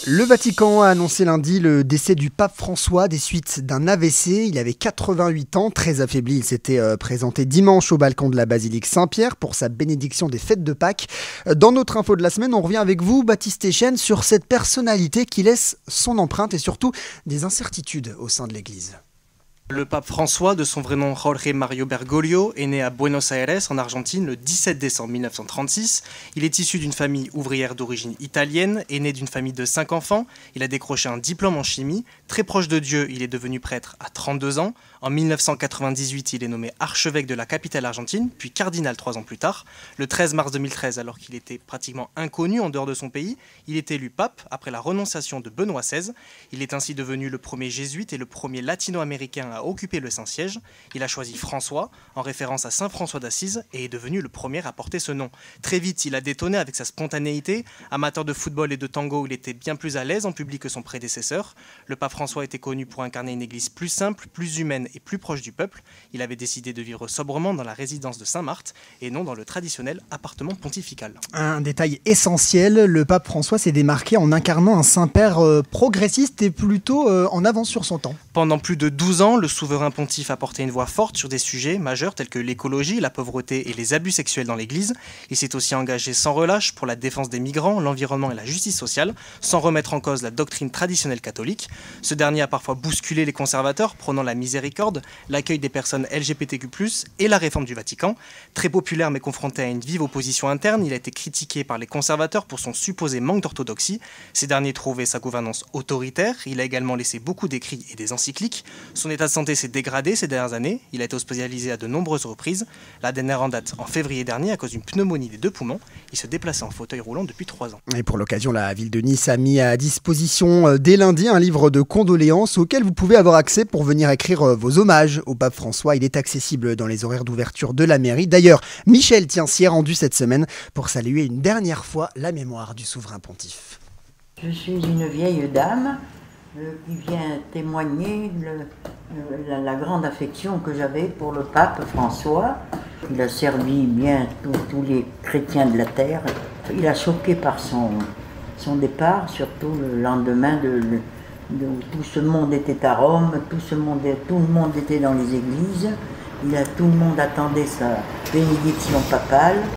Le Vatican a annoncé lundi le décès du pape François des suites d'un AVC. Il avait 88 ans, très affaibli. Il s'était présenté dimanche au balcon de la basilique Saint-Pierre pour sa bénédiction des fêtes de Pâques. Dans notre info de la semaine, on revient avec vous, Baptiste Echenne, sur cette personnalité qui laisse son empreinte et surtout des incertitudes au sein de l'Église. Le pape François, de son vrai nom Jorge Mario Bergoglio, est né à Buenos Aires, en Argentine, le 17 décembre 1936. Il est issu d'une famille ouvrière d'origine italienne, est né d'une famille de 5 enfants. Il a décroché un diplôme en chimie. Très proche de Dieu, il est devenu prêtre à 32 ans. En 1998, il est nommé archevêque de la capitale argentine, puis cardinal 3 ans plus tard. Le 13 mars 2013, alors qu'il était pratiquement inconnu en dehors de son pays, il est élu pape après la renonciation de Benoît XVI. Il est ainsi devenu le premier jésuite et le premier latino-américain à occuper le Saint-Siège. Il a choisi François, en référence à Saint François d'Assise, et est devenu le premier à porter ce nom. Très vite, il a détonné avec sa spontanéité. Amateur de football et de tango, il était bien plus à l'aise en public que son prédécesseur. Le pape François était connu pour incarner une église plus simple, plus humaine et plus proche du peuple. Il avait décidé de vivre sobrement dans la résidence de Saint-Marthe et non dans le traditionnel appartement pontifical. Un détail essentiel, le pape François s'est démarqué en incarnant un Saint-Père progressiste et plutôt en avance sur son temps. Pendant plus de 12 ans, le souverain pontife a porté une voix forte sur des sujets majeurs tels que l'écologie, la pauvreté et les abus sexuels dans l'Église. Il s'est aussi engagé sans relâche pour la défense des migrants, l'environnement et la justice sociale, sans remettre en cause la doctrine traditionnelle catholique. Ce dernier a parfois bousculé les conservateurs, prônant la miséricorde, l'accueil des personnes LGBTQ+, et la réforme du Vatican. Très populaire mais confronté à une vive opposition interne, il a été critiqué par les conservateurs pour son supposé manque d'orthodoxie. Ces derniers trouvaient sa gouvernance autoritaire. Il a également laissé beaucoup d'écrits et des encycliques. Son état de santé s'est dégradé ces dernières années. Il a été hospitalisé à de nombreuses reprises. La dernière en date en février dernier à cause d'une pneumonie des 2 poumons. Il se déplaçait en fauteuil roulant depuis 3 ans. Et pour l'occasion, la ville de Nice a mis à disposition dès lundi un livre de condoléances auquel vous pouvez avoir accès pour venir écrire vos hommages au pape François. Il est accessible dans les horaires d'ouverture de la mairie. D'ailleurs, Michel s'y est rendu cette semaine pour saluer une dernière fois la mémoire du souverain pontife. Je suis une vieille dame qui vient témoigner la grande affection que j'avais pour le pape François. Il a servi bien tous les chrétiens de la terre. Il a choqué par son départ, surtout le lendemain tout ce monde était à Rome, tout le monde était dans les églises. Tout le monde attendait sa bénédiction papale.